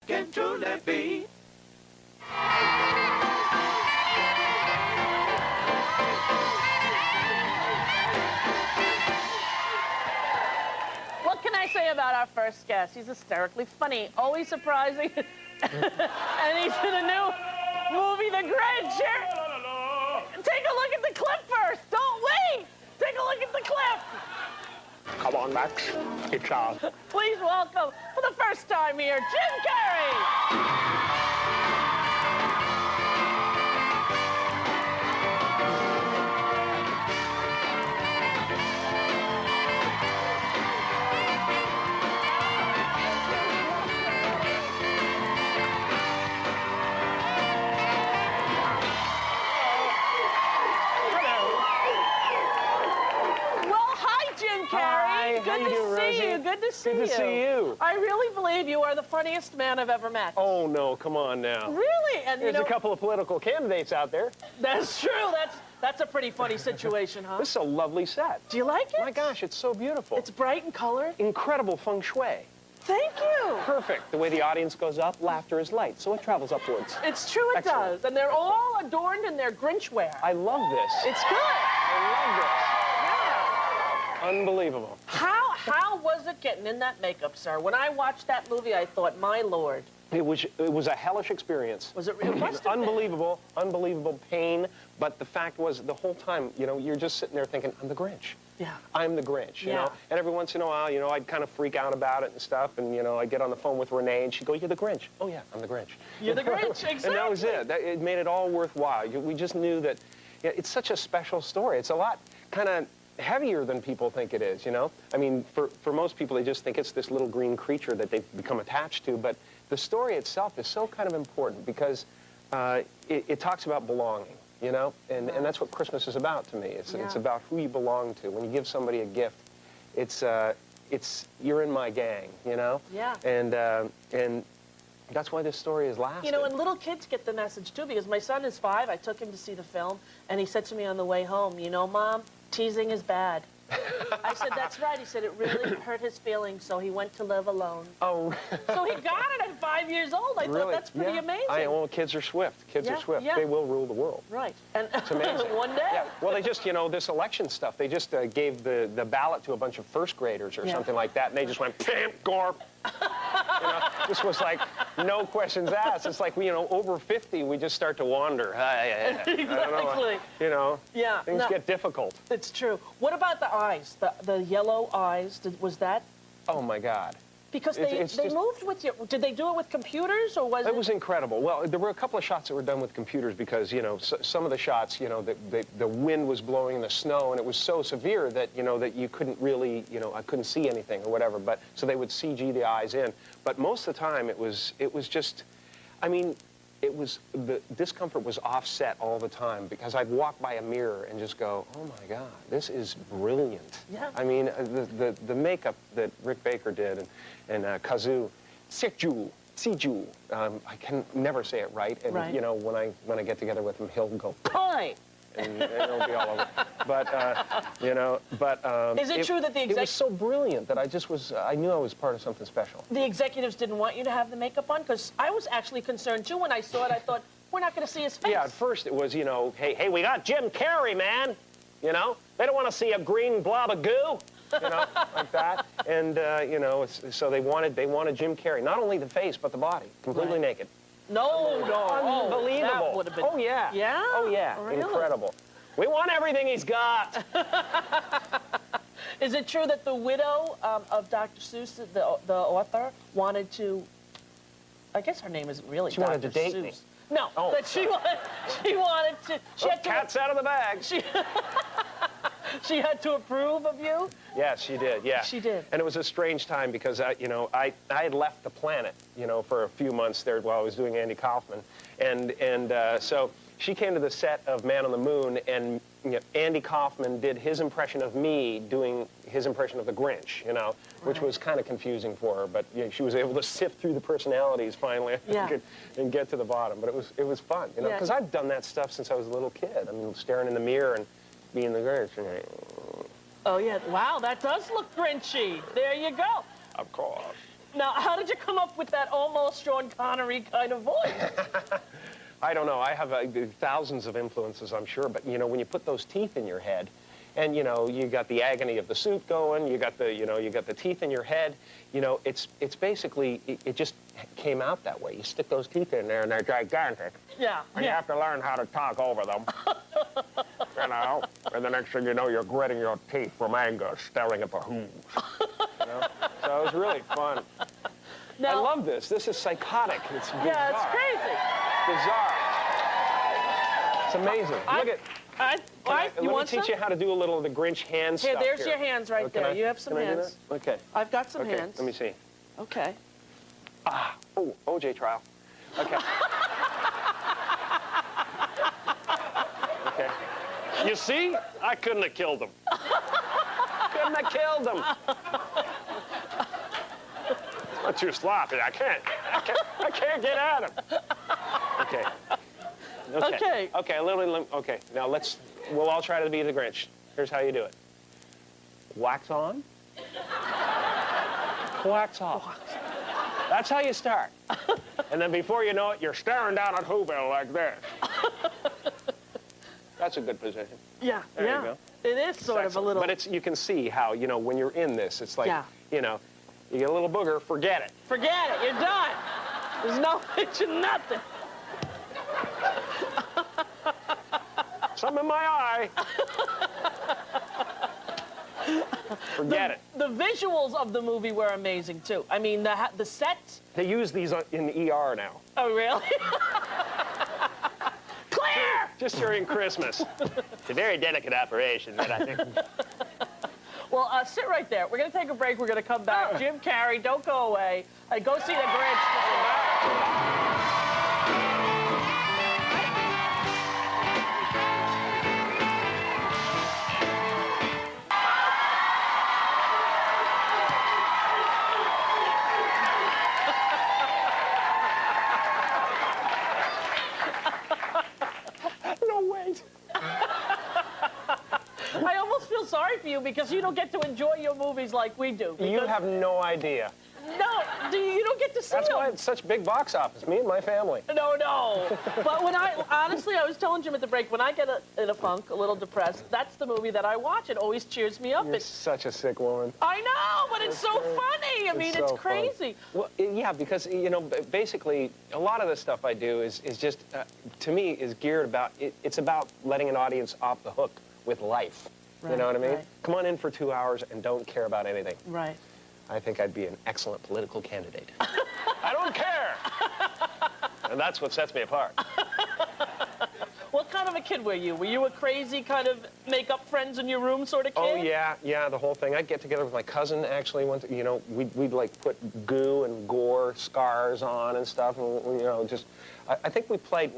Can truly be. What can I say about our first guest? He's hysterically funny, always surprising, and he's in a new movie, The Grinch. Take a look at the clip first. Don't wait. Take a look at the clip. Come on, Max. It's on. Please welcome, for the first time here, Jim Carrey. Hi, Good to see you. Good to see you. Good to see you. I really believe you are the funniest man I've ever met. Oh, no, come on now. Really? And There's a couple of political candidates out there. That's true. That's a pretty funny situation, huh? This is a lovely set. Do you like it? My gosh, it's so beautiful. It's bright and colored. Incredible feng shui. Thank you. Perfect. The way the audience goes up, laughter is light, so it travels upwards. It's true, it Excellent. does. And they're all adorned in their Grinch wear. I love this. It's good. I love this. Yeah. Unbelievable. How was it getting in that makeup, sir? When I watched that movie, I thought, my Lord. It was a hellish experience. Was it real? Unbelievable, unbelievable pain. But the fact was, the whole time, you know, you're just sitting there thinking, I'm the Grinch. Yeah. I'm the Grinch, you know? And every once in a while, you know, I'd kind of freak out about it and stuff, and, you know, I'd get on the phone with Renee, and she'd go, you're the Grinch. Oh, yeah, I'm the Grinch. You're the Grinch, exactly. And that was it. It made it all worthwhile. We just knew that it's such a special story. It's a lot kind of heavier than people think it is, you know? I mean, for most people, they just think it's this little green creature that they've become attached to, but the story itself is so kind of important because it talks about belonging, you know? And that's what Christmas is about to me. It's about who you belong to. When you give somebody a gift, it's you're in my gang, you know? Yeah. And that's why this story is lasting. You know, and little kids get the message, too, because my son is 5. I took him to see the film, and he said to me on the way home, you know, Mom, teasing is bad. I said, that's right. He said it really hurt his feelings, so he went to live alone. Oh. So he got it at 5 years old. I thought that's pretty amazing. Well, kids are swift. Kids are swift. Yeah. They will rule the world. Right. And it's amazing. One day. Yeah. Well, they just, you know, this election stuff, they just gave the ballot to a bunch of first graders or something like that, and they just went, bam, gorp. You know, this was like no questions asked. It's like, you know, over 50, we just start to wander. Exactly. I don't know, you know, things get difficult. It's true. What about the eyes, the yellow eyes? Was that? Oh, my God. Because they moved with you. Did they do it with computers, or was it? It was incredible. Well, there were a couple of shots that were done with computers because, you know, some of the shots, you know, the wind was blowing in the snow, and it was so severe that, you know, that you couldn't really, you know, I couldn't see anything or whatever. But so they would CG the eyes in. But most of the time, it was just, I mean, the discomfort was offset all the time because I'd walk by a mirror and just go, oh my God, this is brilliant. Yeah. I mean, the makeup that Rick Baker did and Kazoo, Siju, I can never say it right. And you know, when I get together with him, he'll go, pie! And it'll be all over. But, you know, is it true that the it was so brilliant that I knew I was part of something special. The executives didn't want you to have the makeup on? Because I was actually concerned, too, when I saw it. I thought, we're not going to see his face. Yeah, at first it was, you know, hey, we got Jim Carrey, man. You know, they don't want to see a green blob of goo. You know, like that. And, you know, so they wanted Jim Carrey. Not only the face, but the body. Completely naked. No. Unbelievable. That would have been... Oh, yeah. Yeah? Oh, yeah. Really? Incredible. We want everything he's got. Is it true that the widow of Dr. Seuss, the author, wanted to... I guess her name isn't really Dr. Seuss. She wanted to date me. No, but she wanted to... Cat's out of the bag. She had to approve of you? Yes, she did, yeah. She did. And it was a strange time because, you know, I had left the planet, you know, for a few months there while I was doing Andy Kaufman. And so she came to the set of Man on the Moon, and you know, Andy Kaufman did his impression of me doing his impression of the Grinch, you know, which was kind of confusing for her. But you know, she was able to sift through the personalities finally and get to the bottom. But it was fun, you know, because I've done that stuff since I was a little kid. I mean, staring in the mirror and being the Grinch. Oh, yeah. Wow, that does look Grinchy. There you go. Of course. Now, how did you come up with that almost Sean Connery kind of voice? I don't know. I have thousands of influences, I'm sure. But, you know, when you put those teeth in your head, and, you know, you got the agony of the suit going, you got the, you know, you got the teeth in your head, you know, it's basically, it just came out that way. You stick those teeth in there, and they're gigantic. Yeah. And you have to learn how to talk over them. You know? And the next thing you know, you're gritting your teeth from anger, staring at the who's. You know? So it was really fun. Now, I love this. This is psychotic. It's bizarre. yeah, it's crazy. Bizarre. It's amazing. Look at. You let want me teach some? you how to do a little of the Grinch hand Here, stuff. there's your hands right there. You have some hands. Okay. I've got some hands. Let me see. Okay. Ah, oh, OJ trial. Okay. Okay. You see? I couldn't have killed him. Couldn't have killed him. Not too sloppy. I can't get at him. Okay. Okay. Okay, a little, okay. Now we'll all try to be the Grinch. Here's how you do it. Wax on. Wax off. That's how you start. And then before you know it, you're staring down at Whoville like this. That's a good position. Yeah, There yeah. you go. It is sort of a little... But you can see how, you know, when you're in this, it's like, Yeah. you know, you get a little booger, forget it. Forget it, you're done. There's no itching, nothing. Something in my eye. Forget it. The visuals of the movie were amazing, too. I mean, the sets... They use these in the ER now. Oh, really? Clear! Just during Christmas. It's a very delicate operation, but I think... Well, sit right there. We're going to take a break. We're going to come back. Jim Carrey, don't go away. Go see the Grinch. No, wait. I almost feel sorry for you because you don't get to enjoy your movies like we do. You have no idea. No, you don't get to see That's them. why it's such big box office, me and my family. No. But honestly, I was telling Jim at the break, when I get in a funk, a little depressed, that's the movie that I watch. It always cheers me up. You're such a sick woman. I know, but it's so funny. I mean, it's so fun. crazy. Well, yeah, because, you know, basically, a lot of the stuff I do is just, to me, is geared about, it's about letting an audience off the hook with life. Right, you know what I mean? right. Come on in for 2 hours and don't care about anything. Right. I think I'd be an excellent political candidate. I don't care! And that's what sets me apart. What kind of a kid were you? Were you a crazy kind of make-up friends in your room sort of kid? Oh, yeah, the whole thing. I'd get together with my cousin, actually, once, you know, we'd like put goo and gore scars on and stuff, and, you know, just, I think we played,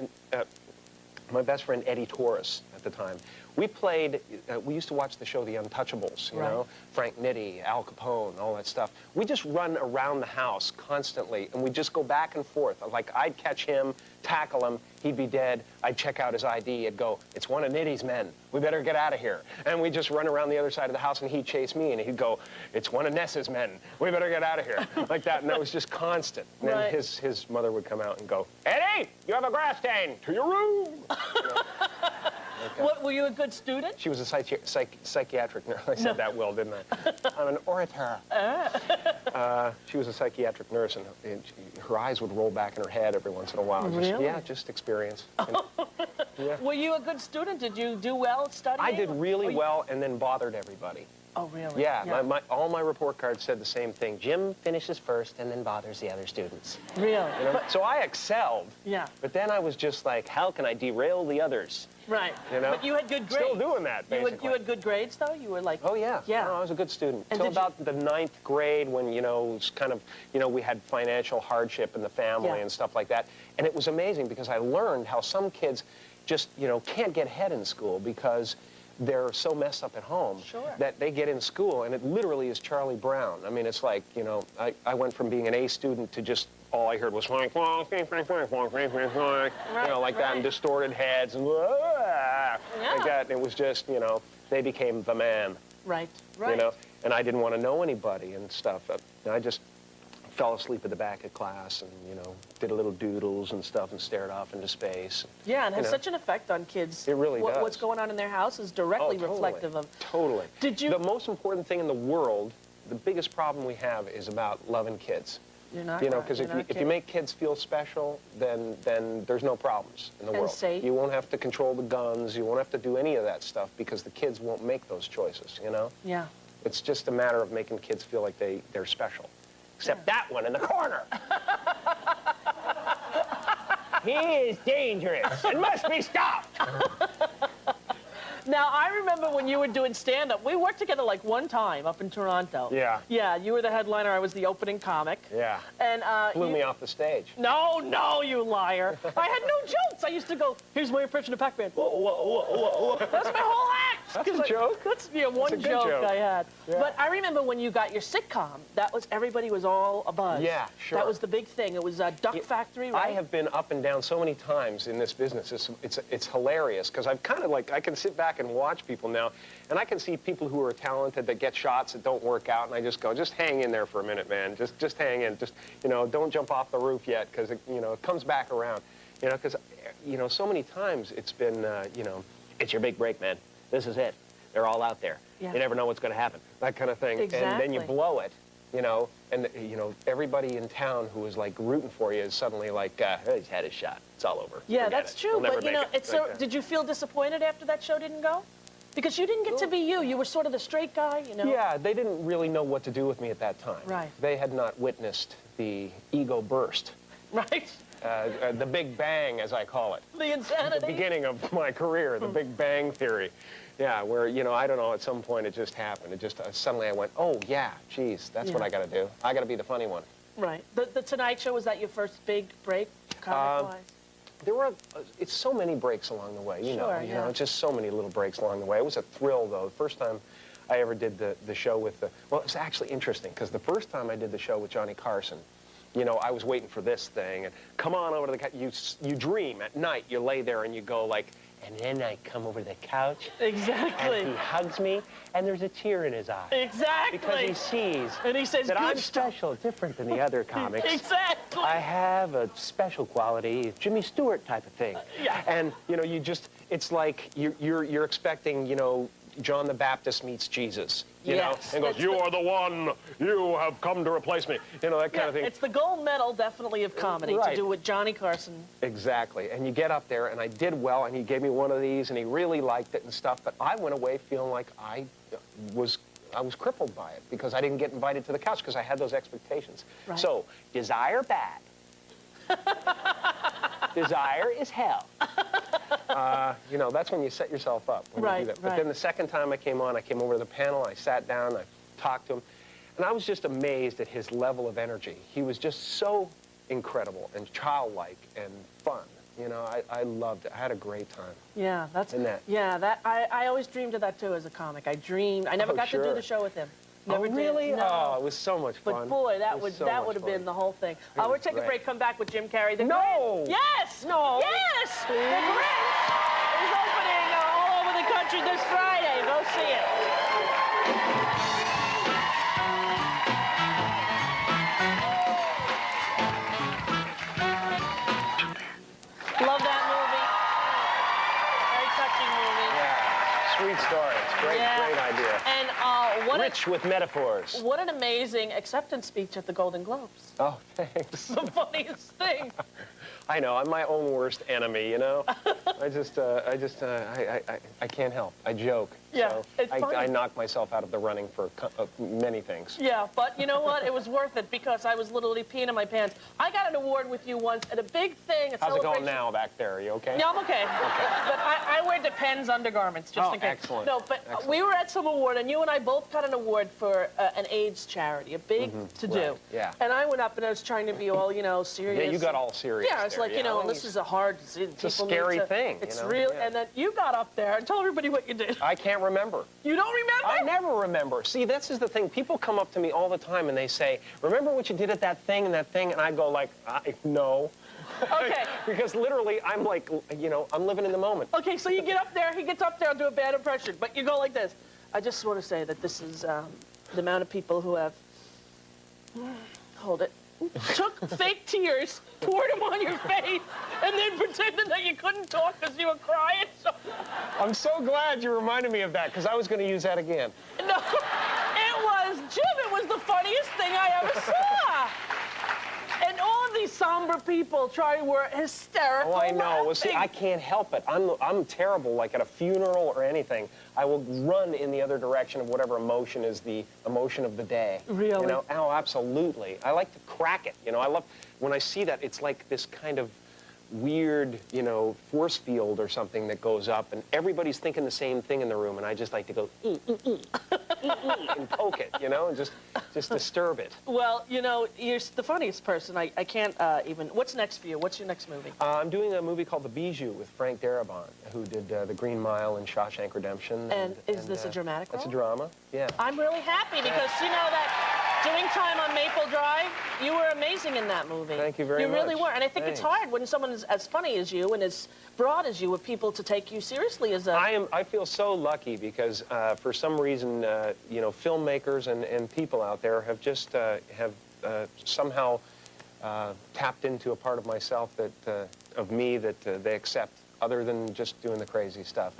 my best friend Eddie Torres at the time, we played, we used to watch the show The Untouchables, you know, Frank Nitti, Al Capone, all that stuff. We just run around the house constantly, and we'd just go back and forth. Like, I'd catch him, tackle him, he'd be dead, I'd check out his ID, I'd go, it's one of Nitty's men, we better get out of here. And we'd just run around the other side of the house, and he'd chase me, and he'd go, it's one of Ness's men, we better get out of here. Like that, and that was just constant. And then his mother would come out and go, Eddie, you have a grass stain, to your room. You know? What, were you a good student? She was a psychiatric nurse. I said that well, didn't I? I'm an orator. She was a psychiatric nurse, and her eyes would roll back in her head every once in a while. Really? Yeah, just experience. Yeah. Were you a good student? Did you do well studying? I did really well and then bothered everybody. Oh, really? Yeah, all my report cards said the same thing. Jim finishes first and then bothers the other students. Really? You know? So I excelled. Yeah. But then I was just like, how can I derail the others? Right. You know? But you had good grades. Still doing that, basically. You had good grades, though? You were like... Oh, yeah. Yeah. No, I was a good student. And Until about the 9th grade when, you know, it was kind of, you know, we had financial hardship in the family and stuff like that. And it was amazing because I learned how some kids just, you know, can't get ahead in school because they're so messed up at home that they get in school and it literally is Charlie Brown. I mean, it's like, you know, I went from being an A student to just all I heard was you know, like that, and distorted heads and like that. And it was just, you know, they became the man. Right. You know, and I didn't want to know anybody and stuff. I just fell asleep at the back of class and, you know, did a little doodles and stuff and stared off into space. Yeah, and it has know. such an effect on kids. It really does. What's going on in their house is directly totally. reflective of... Totally. Did you... The most important thing in the world, the biggest problem we have is about loving kids. You're not, you know, because if you make kids feel special, then there's no problems in the world. Safe. You won't have to control the guns. You won't have to do any of that stuff because the kids won't make those choices, you know? Yeah. It's just a matter of making kids feel like they're special. Except that one in the corner. He is dangerous and must be stopped. Now, I remember when you were doing stand-up, we worked together like one time up in Toronto. Yeah. Yeah, you were the headliner, I was the opening comic. Yeah. And blew me off the stage. No, you liar. I had no jokes. I used to go, here's my impression of Pac-Man. Whoa, whoa, whoa, whoa, whoa. That's my whole act. That's a joke. That's one joke I had. Yeah. But I remember when you got your sitcom, everybody was all abuzz. Yeah, sure. That was the big thing. It was Duck Factory, right? I have been up and down so many times in this business. It's hilarious because I've kind of like, I can sit back and watch people now, and I can see people who are talented that get shots that don't work out, and I just go, just hang in there for a minute, man. Just hang in. Just, you know, don't jump off the roof yet because, you know, it comes back around. You know, because, you know, so many times it's been, you know, it's your big break, man. This is it. They're all out there. Yeah. You never know what's going to happen. That kind of thing. Exactly. And then you blow it, you know, and, you know, everybody in town who was, like, rooting for you is suddenly like, he's had his shot. It's all over. Yeah, Forget that's it. true. He'll never But, you know, make it. it's so, did you feel disappointed after that show didn't go? Because you didn't get to be you. You were sort of the straight guy, you know? Yeah, they didn't really know what to do with me at that time. Right. They had not witnessed the ego burst. Right? The Big Bang, as I call it. The insanity. The beginning of my career, the Big Bang Theory. Yeah, where, you know, I don't know, at some point it just happened. It just, suddenly I went, oh, yeah, geez, that's what I got to do. I got to be the funny one. Right. The Tonight Show, was that your first big break, comic-wise? There were, it's so many breaks along the way, you know, just so many little breaks along the way. It was a thrill, though. The first time I ever did the show with well, it was actually interesting, because the first time I did the show with Johnny Carson, you know, I was waiting for this thing, and come on over to the you dream at night, you lay there and you go like, and then I come over to the couch. Exactly. And he hugs me, and there's a tear in his eye. Exactly. Because he sees and he says, that I'm special, different than the other comics. Exactly. I have a special quality, Jimmy Stewart type of thing. Yeah. And, you know, you just, it's like you're expecting, you know, John the Baptist meets Jesus, you know, and goes, you are the one, you have come to replace me, you know, that kind of thing. It's the gold medal, definitely, of comedy, to do with Johnny Carson. Exactly, and you get up there, and I did well, and he gave me one of these, and he really liked it and stuff, but I went away feeling like I was crippled by it, because I didn't get invited to the couch, because I had those expectations. Right. So, desire bad. Desire is hell. You know, that's when you set yourself up when you do that. But then the second time I came on, I came over to the panel, I sat down, I talked to him, and I was just amazed at his level of energy. He was just so incredible and childlike and fun. You know, I loved it. I had a great time. Yeah, that's... that. I always dreamed of that, too, as a comic. I dreamed... I never got to do the show with him. Never really? Did. No. Oh, it was so much fun. But boy, that would have been the whole thing. We'll take a break, come back with Jim Carrey. The Grinch. Yes! No! Yes! The Grinch is opening all over the country this Friday. Go see it. Love that movie. Very touching movie. Yeah, sweet story. It's great, great idea. And rich with metaphors. What an amazing acceptance speech at the Golden Globes. Oh, thanks. The funniest thing. I know, I'm my own worst enemy, you know? I can't help. I joke. Yeah, so it's funny. I knock myself out of the running for many things. Yeah, but you know what? It was worth it because I was literally peeing in my pants. I got an award with you once at a big thing. How's it going now back there? Are you okay? Yeah, I'm okay. But I wear Depends undergarments just in case. Excellent. No, but we were at some award, and you and I both got an award for an AIDS charity, a big to-do. Right. Yeah. And I went up and I was trying to be all, you know, serious. Yeah, you got all serious. Yeah, it's like, you know, this is a hard disease. It's a scary thing. It's you know? real. And then you got up there and told everybody what you did. I can't remember. You don't remember? I never remember. See, this is the thing. People come up to me all the time and they say, remember what you did at that thing and that thing? And I go like, no. Okay. Because literally, I'm like, you know, I'm living in the moment. Okay, so you get up there, he gets up there, I'll do a bad impression, but you go like this. I just want to say that this is the amount of people who have, hold it, took fake tears, poured them on your face, and then pretended that you couldn't talk because you were crying. So... I'm so glad you reminded me of that, because I was going to use that again. No, it was, Jim, it was the funniest thing I ever saw. And all of these somber people were hysterical. Oh, I know. Laughing. Well, see, I can't help it. I'm terrible. Like at a funeral or anything, I will run in the other direction of whatever emotion is the emotion of the day. Really? You know? Oh, absolutely. I like to crack it. You know, I love when I see that. It's like this kind of weird, you know, force field or something that goes up, and everybody's thinking the same thing in the room, and I just like to go and poke it, you know, and just disturb it. Well, you know, you're the funniest person. I can't even. What's next for you? What's your next movie? I'm doing a movie called The Bijou with Frank Darabont, who did The Green Mile and Shawshank Redemption. And is this a dramatic role? It's a drama, yeah. I'm really happy because, you know, that doing time on Maple Drive, you were amazing in that movie. Thank you very much. You really were. And I think Thanks. it's hard when someone is as funny as you and as broad as you with people to take you seriously as a... I feel so lucky because for some reason, you know, filmmakers and people out there have just somehow tapped into a part of myself that, of me that they accept other than just doing the crazy stuff.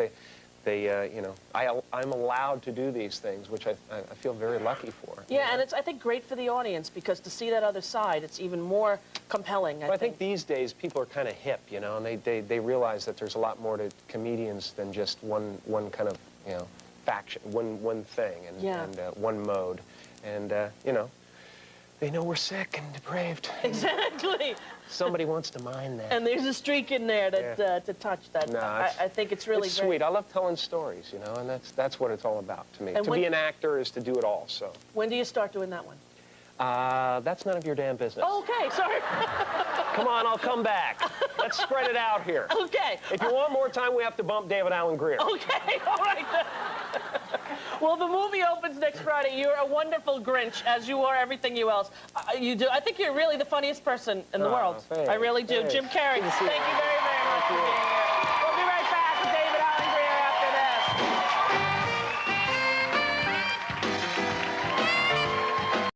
You know, I'm allowed to do these things, which I feel very lucky for. Yeah, and it's, I think, great for the audience because to see that other side, it's even more compelling, I think these days people are kind of hip, you know, and they realize that there's a lot more to comedians than just one kind of, you know, faction, one thing and, yeah. and one mode. And, you know, they know we're sick and depraved. Exactly. Somebody wants to mind that. And there's a streak in there that, yeah. to touch that. No, I think it's really it's great. sweet. I love telling stories, you know, and that's what it's all about to me. And to be an actor is to do it all, so. When do you start doing that one? That's none of your damn business. Oh, okay, sorry. Come on, I'll come back. Let's spread it out here. Okay. If you want more time, we have to bump David Allen Greer. Okay, all right then. Well, the movie opens next Friday. You're a wonderful Grinch, as you are everything you else. You do. I think you're really the funniest person in the world. Thanks, I really do. thanks. Jim Carrey, thank you very, very much for being here.